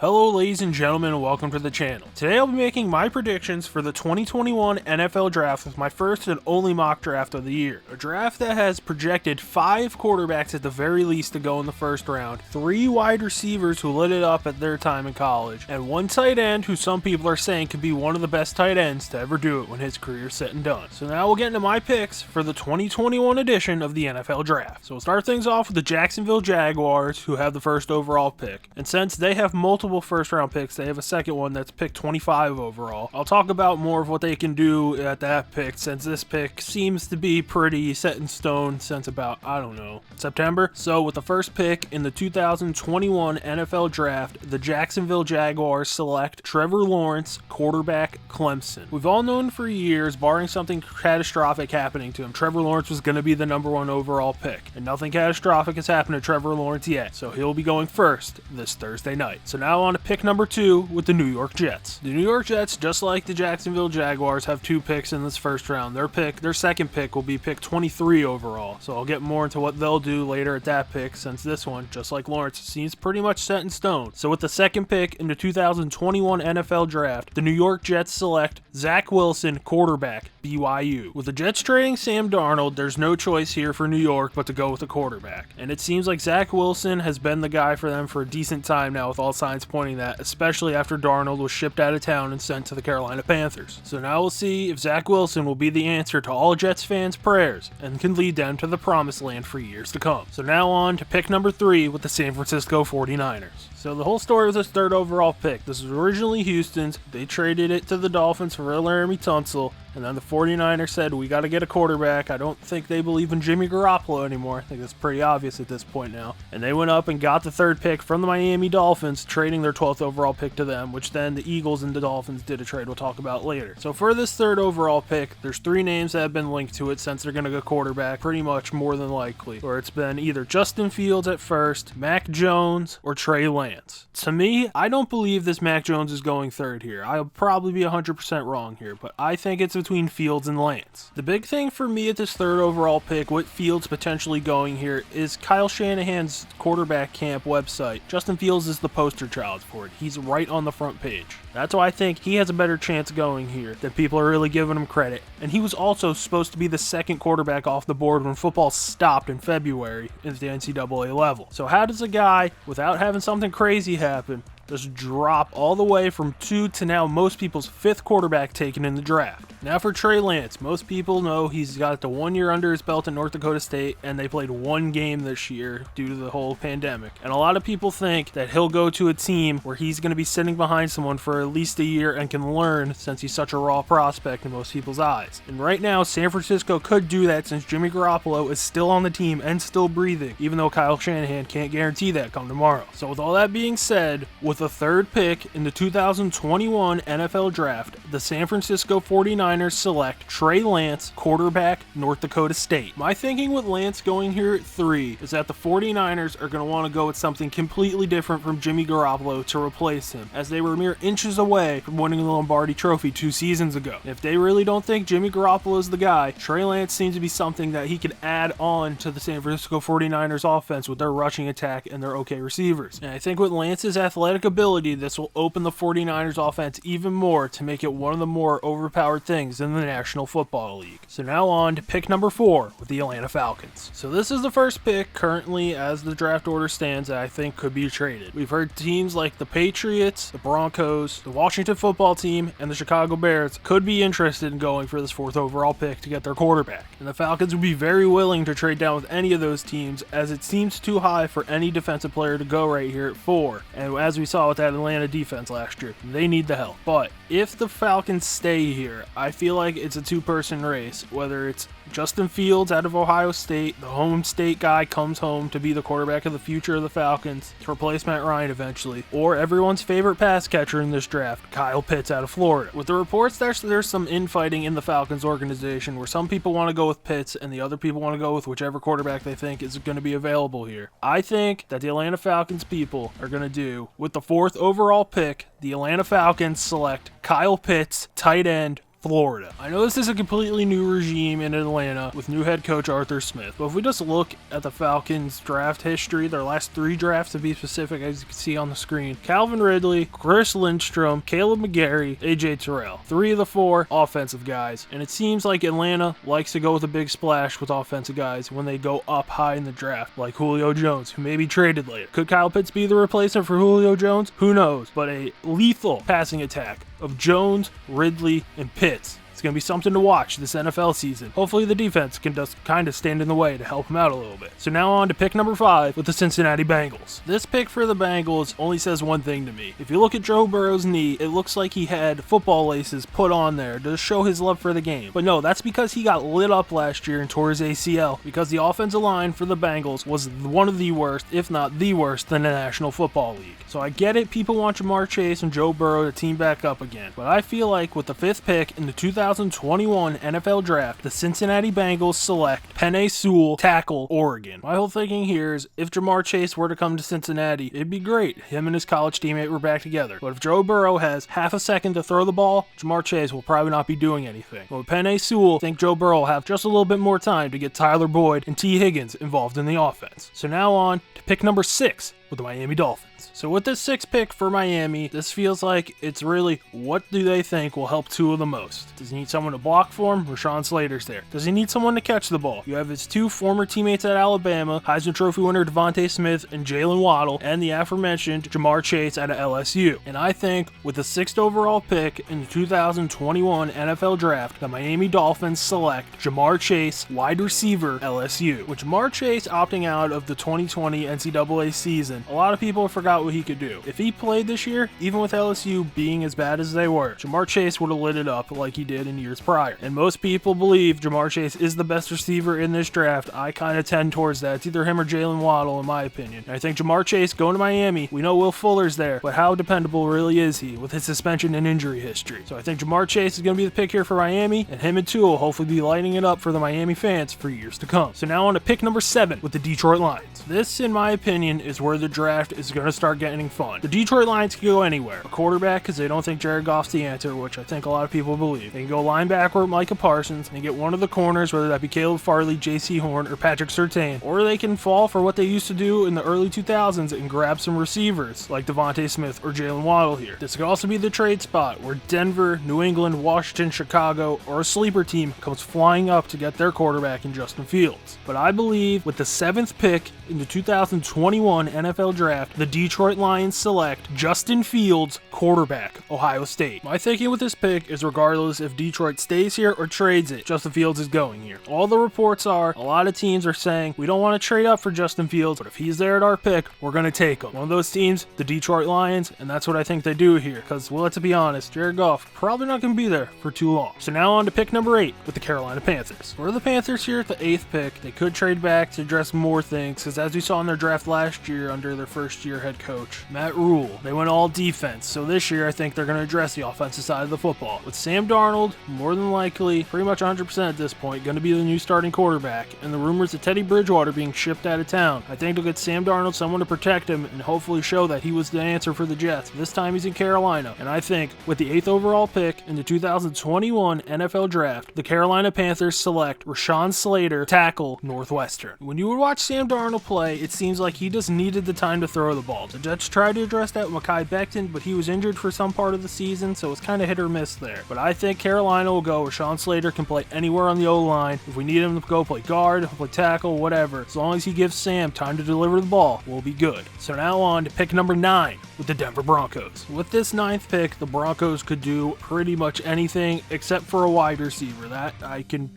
Hello ladies and gentlemen, and welcome to the channel. Today I'll be making my predictions for the 2021 NFL Draft with my first and only mock draft of the year. A draft that has projected 5 quarterbacks at the very least to go in the first round, 3 wide receivers who lit it up at their time in college, and 1 tight end who some people are saying could be one of the best tight ends to ever do it when his career is said and done. So now we'll get into my picks for the 2021 edition of the NFL Draft. So we'll start things off with the Jacksonville Jaguars, who have the first overall pick. And since they have multiple first round picks, they have a second one that's picked 25 overall. I'll talk about more of what they can do at that pick, since this pick seems to be pretty set in stone since about, I don't know, September. So with the first pick in the 2021 NFL Draft, the Jacksonville Jaguars select Trevor Lawrence, quarterback, Clemson. We've all known for years, barring something catastrophic happening to him, Trevor Lawrence was going to be the #1 overall pick, and nothing catastrophic has happened to Trevor Lawrence yet, so he'll be going first this Thursday night. So now on to pick number 2 with the New York Jets. The New York Jets, just like the Jacksonville Jaguars, have 2 picks in this first round. Their second pick will be pick 23 overall, so I'll get more into what they'll do later at that pick, since this one, just like Lawrence, seems pretty much set in stone. So with the second pick in the 2021 NFL Draft, the New York Jets select Zach Wilson, quarterback, BYU. With the Jets trading Sam Darnold, there's no choice here for New York but to go with a quarterback. And it seems like Zach Wilson has been the guy for them for a decent time now, with all signs pointing that, especially after Darnold was shipped out of town and sent to the Carolina Panthers. So now we'll see if Zach Wilson will be the answer to all Jets fans' prayers and can lead them to the promised land for years to come. So now on to pick number 3 with the San Francisco 49ers. So the whole story with this third overall pick, this was originally Houston's. They traded it to the Dolphins for Laramie Tunsil, and then the 49ers said, we got to get a quarterback. I don't think they believe in Jimmy Garoppolo anymore. I think that's pretty obvious at this point now. And they went up and got the third pick from the Miami Dolphins, trading their 12th overall pick to them, which then the Eagles and the Dolphins did a trade we'll talk about later. So for this third overall pick, there's 3 names that have been linked to it since they're going to go quarterback, pretty much more than likely. Or it's been either Justin Fields at first, Mac Jones, or Trey Lance. To me, I don't believe this Mac Jones is going third here. I'll probably be 100% wrong here, but I think it's between Fields and Lance. The big thing for me at this third overall pick, with Fields potentially going here, is Kyle Shanahan's quarterback camp website. Justin Fields is the poster child for it. He's right on the front page. That's why I think he has a better chance going here than people are really giving him credit. And he was also supposed to be the second quarterback off the board when football stopped in February at the NCAA level. So how does a guy, without having something crazy happen, just drop all the way from 2 to now most people's 5th quarterback taken in the draft? Now for Trey Lance, most people know he's got the 1 year under his belt at North Dakota State, and they played 1 game this year due to the whole pandemic. And a lot of people think that he'll go to a team where he's going to be sitting behind someone for at least a year and can learn, since he's such a raw prospect in most people's eyes. And right now, San Francisco could do that since Jimmy Garoppolo is still on the team and still breathing, even though Kyle Shanahan can't guarantee that come tomorrow. So with all that being said, with the third pick in the 2021 NFL Draft, the San Francisco 49ers select Trey Lance, quarterback, North Dakota State. My thinking with Lance going here at 3 is that the 49ers are going to want to go with something completely different from Jimmy Garoppolo to replace him, as they were mere inches away from winning the Lombardi Trophy 2 seasons ago. If they really don't think Jimmy Garoppolo is the guy, Trey Lance seems to be something that he could add on to the San Francisco 49ers offense with their rushing attack and their okay receivers. And I think with Lance's athletic ability, this will open the 49ers offense even more to make it one of the more overpowered things in the National Football League. So now on to pick number 4 with the Atlanta Falcons. So this is the first pick currently as the draft order stands that I think could be traded. We've heard teams like the Patriots, the Broncos, the Washington Football Team, and the Chicago Bears could be interested in going for this 4th overall pick to get their quarterback. And the Falcons would be very willing to trade down with any of those teams, as it seems too high for any defensive player to go right here at 4. And as we saw with that Atlanta defense last year, they need the help. But if the Falcons stay here, I feel like it's a 2-person race, whether it's Justin Fields out of Ohio State, the home state guy, comes home to be the quarterback of the future of the Falcons to replace Matt Ryan eventually, or everyone's favorite pass catcher in this draft, Kyle Pitts out of Florida. With the reports, there's some infighting in the Falcons organization where some people want to go with Pitts and the other people want to go with whichever quarterback they think is going to be available here. I think that the Atlanta Falcons people are going to do, with the 4th overall pick, the Atlanta Falcons select Kyle Pitts, tight end, Florida. I know this is a completely new regime in Atlanta with new head coach Arthur Smith, but if we just look at the Falcons draft history, their last 3 drafts to be specific, as you can see on the screen: Calvin Ridley, Chris Lindstrom, Caleb McGarry, AJ Terrell. 3 of the 4 offensive guys, and it seems like Atlanta likes to go with a big splash with offensive guys when they go up high in the draft, like Julio Jones, who may be traded later. Could Kyle Pitts be the replacement for Julio Jones? Who knows, but a lethal passing attack of Jones, Ridley, and Pitts. It's going to be something to watch this NFL season. Hopefully the defense can just kind of stand in the way to help him out a little bit. So now on to pick number 5 with the Cincinnati Bengals. This pick for the Bengals only says one thing to me. If you look at Joe Burrow's knee, it looks like he had football laces put on there to show his love for the game. But no, that's because he got lit up last year and tore his ACL, because the offensive line for the Bengals was one of the worst, if not the worst, in the National Football League. So I get it, people want Jamar Chase and Joe Burrow to team back up again. But I feel like with the 5th pick in the 2021 NFL Draft, the Cincinnati Bengals select Penei Sewell, tackle, Oregon. My whole thinking here is if Jamar Chase were to come to Cincinnati, it'd be great. Him and his college teammate were back together. But if Joe Burrow has half a second to throw the ball, Jamar Chase will probably not be doing anything. But with Penei Sewell, I think Joe Burrow will have just a little bit more time to get Tyler Boyd and T. Higgins involved in the offense. So now on to pick number 6 with the Miami Dolphins. So with this 6th pick for Miami, this feels like it's really what do they think will help Tua the most. Does he need someone to block for him? Rashawn Slater's there. Does he need someone to catch the ball? You have his 2 former teammates at Alabama, Heisman Trophy winner Devontae Smith and Jalen Waddle, and the aforementioned Jamar Chase out of LSU. And I think with the 6th overall pick in the 2021 NFL Draft, the Miami Dolphins select Jamar Chase, wide receiver, LSU. With Jamar Chase opting out of the 2020 NCAA season, a lot of people forgot what he could do. If he played this year, even with LSU being as bad as they were, Jamar Chase would have lit it up like he did in years prior. And most people believe Jamar Chase is the best receiver in this draft. I kind of tend towards that. It's either him or Jalen Waddle, in my opinion. And I think Jamar Chase going to Miami, we know Will Fuller's there, but how dependable really is he with his suspension and injury history? So I think Jamar Chase is going to be the pick here for Miami, and him and Tua will hopefully be lighting it up for the Miami fans for years to come. So now on to pick number 7 with the Detroit Lions. This, in my opinion, is where the draft is going to start getting fun. The Detroit Lions can go anywhere. A quarterback, because they don't think Jared Goff's the answer, which I think a lot of people believe. They can go linebacker with Micah Parsons, and get one of the corners, whether that be Caleb Farley, J.C. Horn, or Patrick Surtain. Or they can fall for what they used to do in the early 2000s and grab some receivers, like Devontae Smith or Jalen Waddle here. This could also be the trade spot where Denver, New England, Washington, Chicago, or a sleeper team comes flying up to get their quarterback in Justin Fields. But I believe with the 7th pick in the 2021 NFL Draft, the Detroit Lions select Justin Fields, quarterback, Ohio State. My thinking with this pick is regardless if Detroit stays here or trades it, Justin Fields is going here. All the reports are, a lot of teams are saying, we don't want to trade up for Justin Fields, but if he's there at our pick, we're going to take him. One of those teams, the Detroit Lions, and that's what I think they do here, because, well, let's be honest, Jared Goff probably not going to be there for too long. So now on to pick number 8 with the Carolina Panthers. For the Panthers here at the 8th pick, they could trade back to address more things, because as we saw in their draft last year under their first-year head coach, Matt Rule, they went all defense. So this year, I think they're going to address the offensive side of the football. With Sam Darnold, more than likely, pretty much 100% at this point, going to be the new starting quarterback, and the rumors of Teddy Bridgewater being shipped out of town, I think they'll get Sam Darnold someone to protect him and hopefully show that he was the answer for the Jets. This time he's in Carolina, and I think with the 8th overall pick in the 2021 NFL Draft, the Carolina Panthers select Rashawn Slater, tackle, Northwestern. When you would watch Sam Darnold play, it seems like he just needed the time to throw the ball. The Jets tried to address that with Mekhi Becton, but he was injured for some part of the season, so it's kind of hit or miss there. But I think Carolina will go. Rashawn Slater can play anywhere on the O-line. If we need him to go play guard, play tackle, whatever, as long as he gives Sam time to deliver the ball, we'll be good. So now on to pick number 9 with the Denver Broncos. With this 9th pick, the Broncos could do pretty much anything except for a wide receiver. That I can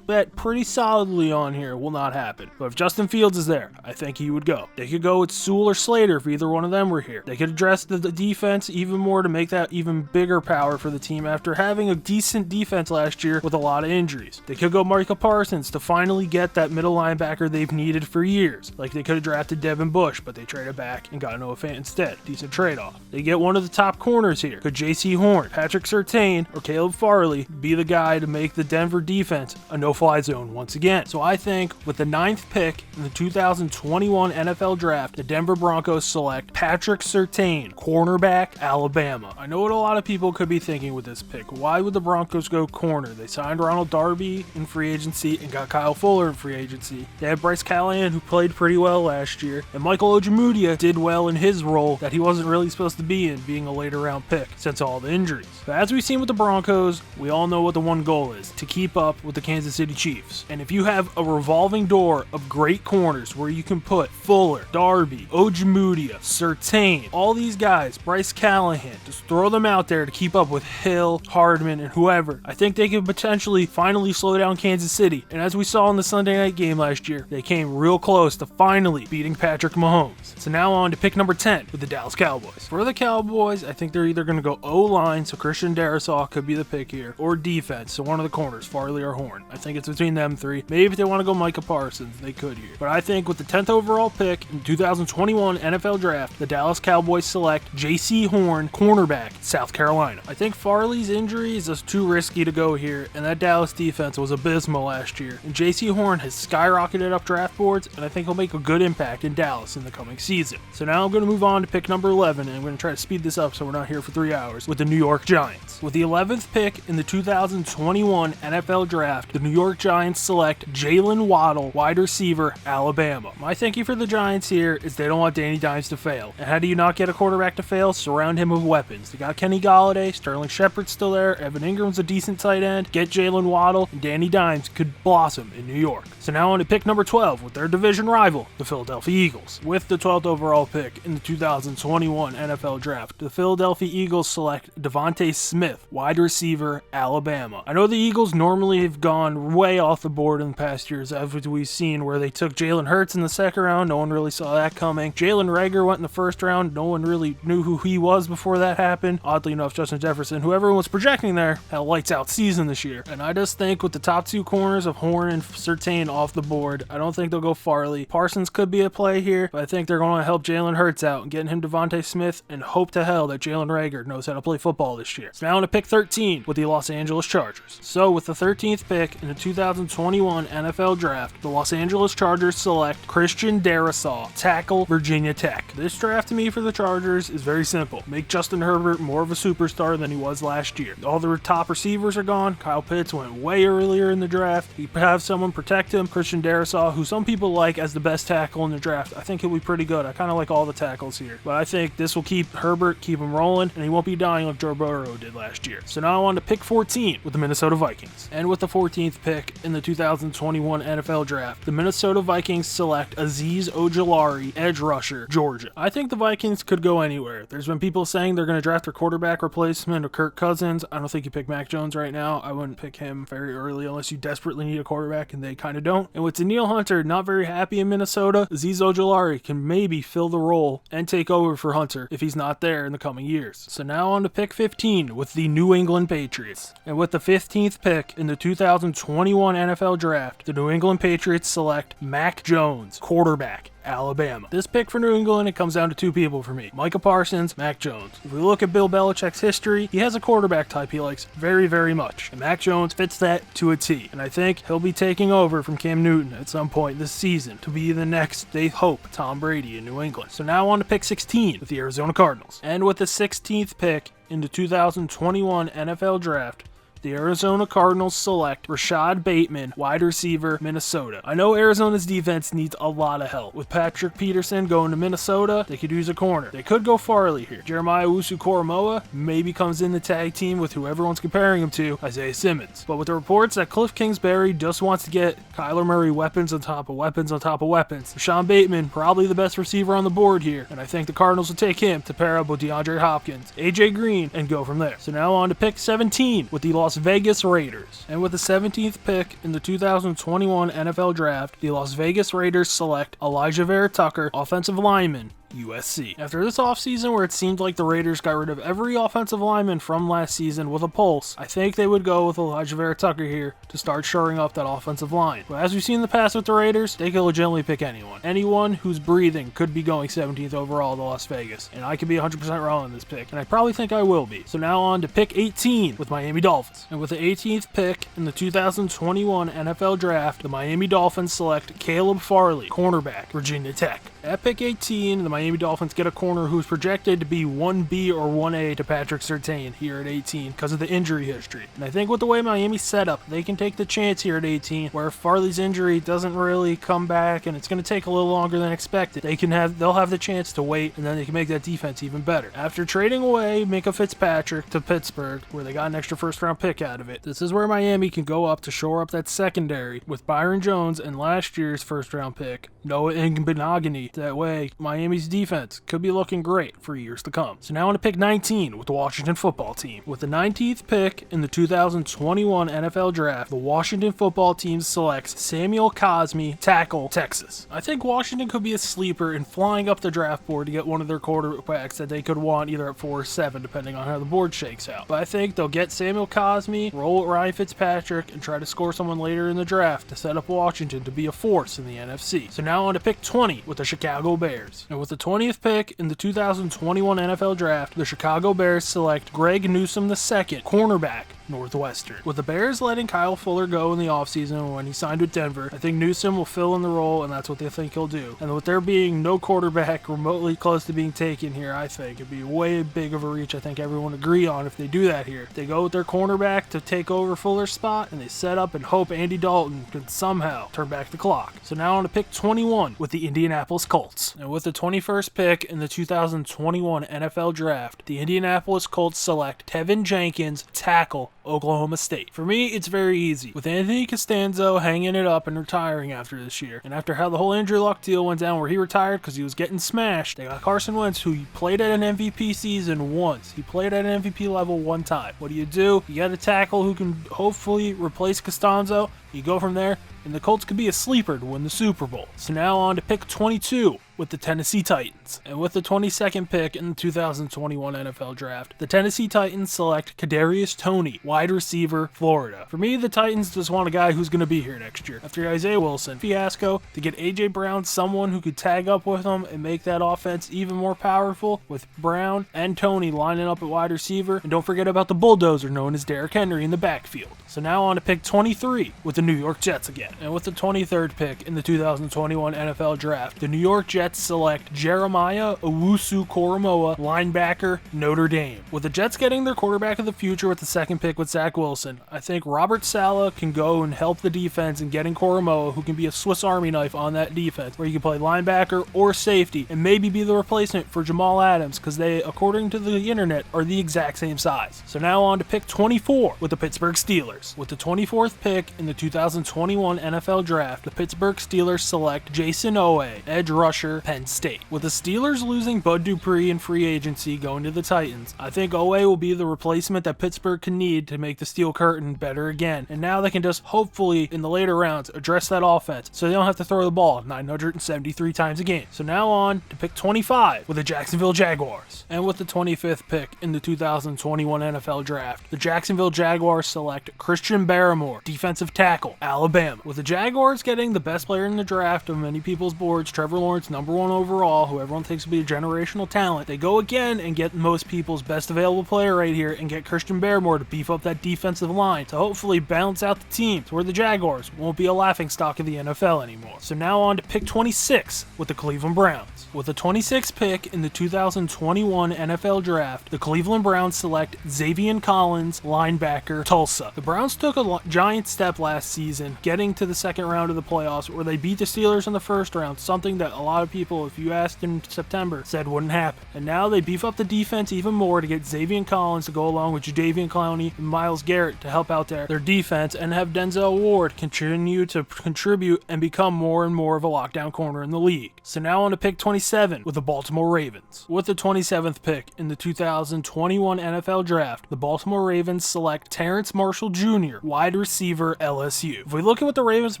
bet pretty solidly on here will not happen. But if Justin Fields is there, I think he would go. They could go with Sewell or Slater if either one of them were here. They could address the defense even more to make that even bigger power for the team after having a decent defense last year with a lot of injuries. They could go Micah Parsons to finally get that middle linebacker they've needed for years. Like they could have drafted Devin Bush, but they traded back and got Noah Fant instead. Decent trade-off. They get one of the top corners here. Could J.C. Horn, Patrick Surtain, or Caleb Farley be the guy to make the Denver defense a no-fly zone once again? So I think with the 9th pick in the 2021 NFL Draft, draft, the Denver Broncos select Patrick Surtain, cornerback, Alabama. I know what a lot of people could be thinking with this pick. Why would the Broncos go corner? They signed Ronald Darby in free agency and got Kyle Fuller in free agency. They had Bryce Callahan, who played pretty well last year, and Michael Ojemudia did well in his role that he wasn't really supposed to be in, being a later round pick since all the injuries. But as we've seen with the Broncos, we all know what the one goal is: to keep up with the Kansas City Chiefs. And if you have a revolving door of great corners where you can put Fuller, Darby, Ojemudia, Surtain, all these guys, Bryce Callahan, just throw them out there to keep up with Hill, Hardman, and whoever, I think they could potentially finally slow down Kansas City. And as we saw in the Sunday night game last year, they came real close to finally beating Patrick Mahomes. So now on to pick number 10 with the Dallas Cowboys. For the Cowboys, I think they're either going to go O-line, so Christian Darrisaw could be the pick here, or defense, so one of the corners, Farley or Horn. I think it's between them three. Maybe if they want to go Micah Parsons, they could here. But I think with the 10th overall pick in the 2021 NFL Draft, the Dallas Cowboys select J.C. Horn, cornerback, South Carolina. I think Farley's injury is just too risky to go here, and that Dallas defense was abysmal last year. And J.C. Horn has skyrocketed up draft boards, and I think he'll make a good impact in Dallas in the coming season. So now I'm going to move on to pick number 11, and I'm going to try to speed this up so we're not here for 3 hours, with the New York Giants. With the 11th pick in the 2021 NFL Draft, the New York Giants select Jalen Waddle, wide receiver, Alabama. My thinking for the Giants here is they don't want Danny Dimes to fail. And how do you not get a quarterback to fail? Surround him with weapons. They got Kenny Golladay, Sterling Shepard's still there, Evan Ingram's a decent tight end, get Jalen Waddle, and Danny Dimes could blossom in New York. So now on to pick number 12 with their division rival, the Philadelphia Eagles. With the 12th overall pick in the 2021 NFL Draft, the Philadelphia Eagles select Devontae Smith, wide receiver, Alabama. I know the Eagles normally have gone way off the board in the past years, as we've seen where they took Jalen Hurts in the second round. No one really saw that coming. Jalen Reagor went in the first round. No one really knew who he was before that happened. Oddly enough, Justin Jefferson, who everyone was projecting there, had a lights out season this year. And I just think with the top two corners of Horn and Surtain off the board, I don't think they'll go Farley. Parsons could be a play here, but I think they're going to help Jalen Hurts out and getting him Devontae Smith, and hope to hell that Jalen Reagor knows how to play football this year. So now on to pick 13 with the Los Angeles Chargers. So with the 13th pick in the 2021 NFL Draft, the Los Angeles Chargers select Christian Darrisaw, tackle, Virginia Tech. This draft to me for the Chargers is very simple. Make Justin Herbert more of a superstar than he was last year. All the top receivers are gone. Kyle Pitts went way earlier in the draft. You have someone protect him. Christian Darrisaw, who some people like as the best tackle in the draft, I think he'll be pretty good. I kind of like all the tackles here. But I think this will keep Herbert, keep him rolling, and he won't be dying like Joe Burrow did last year. So now I want to pick 14 with the Minnesota Vikings. And with the 14th pick in the 2021 NFL Draft, the Minnesota Vikings select Azeez Ojulari, edge rusher, Georgia. I think the Vikings could go anywhere. There's been people saying they're going to draft their quarterback replacement of Kirk Cousins. I don't think you pick Mac Jones right now. I wouldn't pick him very early unless you desperately need a quarterback, and they kind of don't. And with Danielle Hunter not very happy in Minnesota, Azeez Ojulari can maybe fill the role and take over for Hunter if he's not there in the coming years. So now on to pick 15 with the New England Patriots. And with the 15th pick in the 2021 NFL Draft, the New England Patriots select Mac Jones, quarterback, Alabama. This pick for New England, it comes down to two people for me: Micah Parsons, Mac Jones. If we look at Bill Belichick's history, he has a quarterback type he likes very, very much, and Mac Jones fits that to a T. And I think he'll be taking over from Cam Newton at some point this season to be the next, they hope, Tom Brady in New England. So now on to pick 16 with the Arizona Cardinals. And with the 16th pick in the 2021 NFL Draft, the Arizona Cardinals select Rashad Bateman, wide receiver, Minnesota. I know Arizona's defense needs a lot of help. With Patrick Peterson going to Minnesota, they could use a corner. They could go Farley here. Jeremiah Owusu-Koramoah maybe comes in the tag team with who everyone's comparing him to, Isaiah Simmons. But with the reports that Cliff Kingsbury just wants to get Kyler Murray weapons on top of weapons on top of weapons, Rashad Bateman, probably the best receiver on the board here, and I think the Cardinals will take him to pair up with DeAndre Hopkins, AJ Green, and go from there. So now on to pick 17 with the Las Vegas Raiders. And with the 17th pick in the 2021 NFL Draft, the Las Vegas Raiders select Elijah Vera Tucker, offensive lineman, USC. After this offseason where it seemed like the Raiders got rid of every offensive lineman from last season with a pulse, I think they would go with Elijah Vera Tucker here to start shoring up that offensive line. But as we've seen in the past with the Raiders, they could legitimately pick anyone. Anyone who's breathing could be going 17th overall to Las Vegas. And I could be 100% wrong on this pick, and I probably think I will be. So now on to pick 18 with Miami Dolphins. And with the 18th pick in the 2021 NFL Draft, the Miami Dolphins select Caleb Farley, cornerback, Virginia Tech. At pick 18, the Miami Dolphins get a corner who's projected to be 1B or 1A to Patrick Surtain here at 18 because of the injury history. And I think with the way Miami's set up, they can take the chance here at 18, where if Farley's injury doesn't really come back and it's going to take a little longer than expected, they'll have the chance to wait, and then they can make that defense even better. After trading away Minkah Fitzpatrick to Pittsburgh, where they got an extra first-round pick out of it, this is where Miami can go up to shore up that secondary with Byron Jones and last year's first-round pick, Noah Igbenogany. That way, Miami's defense could be looking great for years to come. So now on to pick 19 with the Washington football team. With the 19th pick in the 2021 NFL Draft, the Washington football team selects Samuel Cosmi, tackle, Texas. I think Washington could be a sleeper in flying up the draft board to get one of their quarterbacks that they could want either at 4 or 7, depending on how the board shakes out. But I think they'll get Samuel Cosmi, roll with Ryan Fitzpatrick, and try to score someone later in the draft to set up Washington to be a force in the NFC. So now on to pick 20 with the Chicago Bears. And with the 20th pick in the 2021 NFL Draft, the Chicago Bears select Greg Newsome II, cornerback, Northwestern. With the Bears letting Kyle Fuller go in the offseason when he signed with Denver, I think Newsome will fill in the role, and that's what they think he'll do. And with there being no quarterback remotely close to being taken here, I think it'd be way big of a reach. I think everyone agree on if they do that here. They go with their cornerback to take over Fuller's spot, and they set up and hope Andy Dalton can somehow turn back the clock. So now on to pick 21 with the Indianapolis Colts. And with the 21st pick in the 2021 NFL Draft, the Indianapolis Colts select Tevin Jenkins, tackle, Oklahoma State. For me, it's very easy. With Anthony Costanzo hanging it up and retiring after this year, and after how the whole injury luck deal went down where he retired because he was getting smashed, they got Carson Wentz, who played at an MVP season once. He played at an MVP level one time. What do? You got a tackle who can hopefully replace Costanzo. You go from there, and the Colts could be a sleeper to win the Super Bowl. So now on to pick 22 with the Tennessee Titans. And with the 22nd pick in the 2021 NFL Draft, the Tennessee Titans select Kadarius Toney, wide receiver, Florida. For me, the Titans just want a guy who's going to be here next year. After Isaiah Wilson fiasco, to get A.J. Brown, someone who could tag up with him and make that offense even more powerful, with Brown and Toney lining up at wide receiver. And don't forget about the bulldozer known as Derrick Henry in the backfield. So now on to pick 23 with the New York Jets again. And with the 23rd pick in the 2021 NFL Draft, the New York Jets select Jeremiah Owusu-Koramoah, linebacker, Notre Dame. With the Jets getting their quarterback of the future with the second pick with Zach Wilson, I think Robert Saleh can go and help the defense in getting Koramoah, who can be a Swiss Army knife on that defense, where you can play linebacker or safety, and maybe be the replacement for Jamal Adams, because they, according to the internet, are the exact same size. So now on to pick 24 with the Pittsburgh Steelers. With the 24th pick in the 2021 NFL Draft, the Pittsburgh Steelers select Jason Owe, edge rusher, Penn State. With the Steelers losing Bud Dupree in free agency going to the Titans, I think Owe will be the replacement that Pittsburgh can need to make the Steel Curtain better again. And now they can just hopefully in the later rounds address that offense so they don't have to throw the ball 973 times a game. So now on to pick 25 with the Jacksonville Jaguars. And with the 25th pick in the 2021 NFL Draft, the Jacksonville Jaguars select Christian Barmore, defensive tackle, Alabama. With the Jaguars getting the best player in the draft of many people's boards, Trevor Lawrence, number 1 overall, who everyone thinks will be a generational talent, they go again and get most people's best available player right here and get Christian Barmore to beef up that defensive line to hopefully balance out the team to where the Jaguars won't be a laughingstock of the NFL anymore. So now on to pick 26 with the Cleveland Browns. With the 26th pick in the 2021 NFL Draft, the Cleveland Browns select Xavier Collins, linebacker, Tulsa. The Browns took a giant step last season, getting to the second round of the playoffs where they beat the Steelers in the first round, something that a lot of people, if you asked in September, said wouldn't happen. And now they beef up the defense even more to get Xavier Collins to go along with Jadeveon Clowney and Myles Garrett to help out their defense, and have Denzel Ward continue to contribute and become more and more of a lockdown corner in the league. So now on to pick 27 with the Baltimore Ravens. With the 27th pick in the 2021 NFL Draft, the Baltimore Ravens select Terrence Marshall Jr., wide receiver, LSU. If we look at what the Ravens have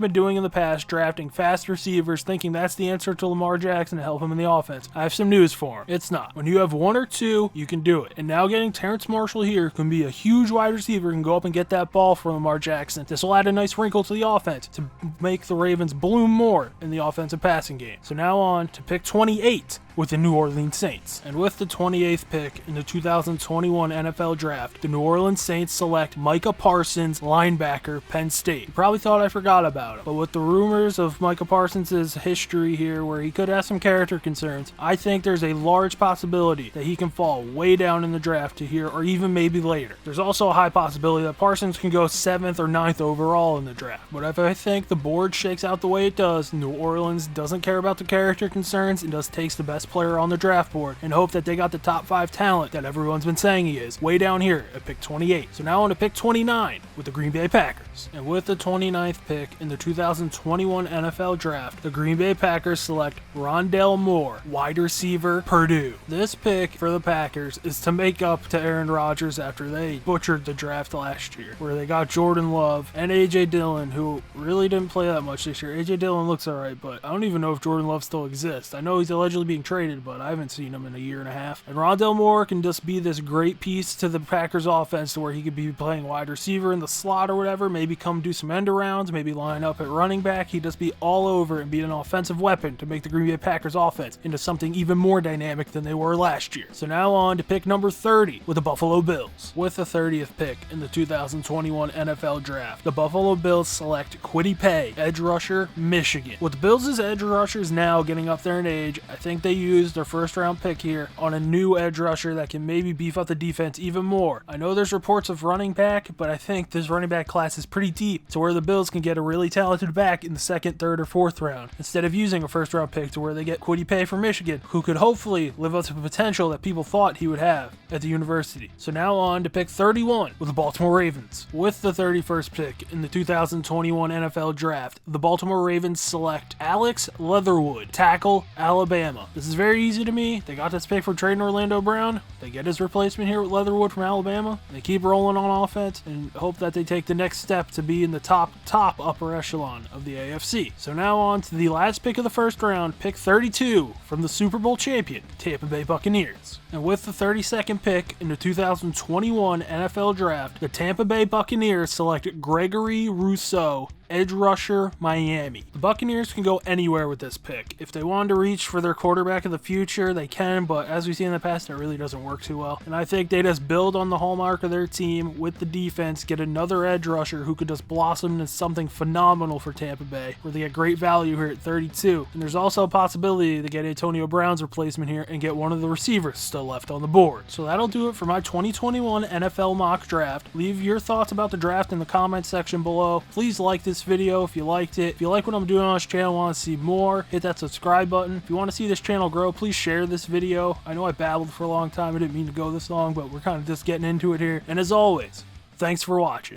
been doing in the past, drafting fast receivers, thinking that's the answer to Lamar Jackson to help him in the offense, I have some news for him. It's not. When you have 1 or 2, you can do it. And now getting Terrence Marshall here can be a huge wide receiver, can go up and get that ball for Lamar Jackson. This will add a nice wrinkle to the offense to make the Ravens bloom more in the offensive passing game. So now on to pick 28 with the New Orleans Saints. And with the 28th pick in the 2021 NFL Draft, the New Orleans Saints select Micah Parsons, linebacker, Penn State. You probably thought I forgot about him, but with the rumors of Micah Parsons' history here where he could have some character concerns, I think there's a large possibility that he can fall way down in the draft to here or even maybe later. There's also a high possibility that Parsons can go 7th or 9th overall in the draft. But if I think the board shakes out the way it does, New Orleans doesn't care about the character concerns and just takes the best player on the draft board and hope that they got the top 5 talent that everyone's been saying he is way down here at pick 28. So now on to pick 29 with the Green Bay Packers. And with the 29th pick in the 2021 NFL Draft, the Green Bay Packers select Rondale Moore, wide receiver, Purdue. This pick for the Packers is to make up to Aaron Rodgers after they butchered the draft last year, where they got Jordan Love and A.J. Dillon, who really didn't play that much this year. A.J. Dillon looks alright, but I don't even know if Jordan Love still exists. I know he's allegedly being traded, but I haven't seen him in a year and a half. And Rondale Moore can just be this great piece to the Packers offense to where he could be playing wide receiver in the slot or whatever, maybe come do some end arounds, maybe line up at running back. He'd just be all over and be an offensive weapon to make the Green Bay Packers offense into something even more dynamic than they were last year. So now on to pick number 30 with the Buffalo Bills. With the 30th pick in the 2021 NFL Draft, the Buffalo Bills select Kwity Paye, edge rusher, Michigan. With the Bills' edge rushers now getting up there in age, I think they used their first round pick here on a new edge rusher that can maybe beef up the defense even more. I know there's reports of running back, but I think this running back class is pretty deep to where the Bills can get a really talented back in the 2nd, 3rd, or 4th round instead of using a first round pick to where they get Kwity Paye from Michigan, who could hopefully live up to the potential that people thought he would have at the university. So now on to pick 31 with the Baltimore Ravens. With the 31st pick in the 2021 NFL Draft, the Baltimore Ravens select Alex Leatherwood, tackle, Alabama. This is very easy to me. They got this pick from trading Orlando Brown. They get his replacement here with Leatherwood from Alabama. They keep rolling on offense and hope that they take the next step to be in the top upper echelon of the AFC. So now on to the last pick of the first round, pick 32 from the Super Bowl champion, Tampa Bay Buccaneers. And with the 32nd pick in the 2021 NFL Draft, the Tampa Bay Buccaneers select Gregory Rousseau, edge rusher, Miami. The Buccaneers can go anywhere with this pick. If they wanted to reach for their quarterback of the future, they can, but as we've seen in the past, it really doesn't work too well. And I think they just build on the hallmark of their team with the defense, get another edge rusher who could just blossom into something phenomenal for Tampa Bay, where they get great value here at 32. And there's also a possibility to get Antonio Brown's replacement here and get one of the receivers still left on the board. So that'll do it for my 2021 NFL mock draft. Leave your thoughts about the draft in the comment section below. Please like this video if you liked it. If you like what I'm doing on this channel, want to see more, hit that subscribe button. If you want to see this channel grow, please share this video. I know I babbled for a long time. I didn't mean to go this long, but we're kind of just getting into it here. And as always, thanks for watching.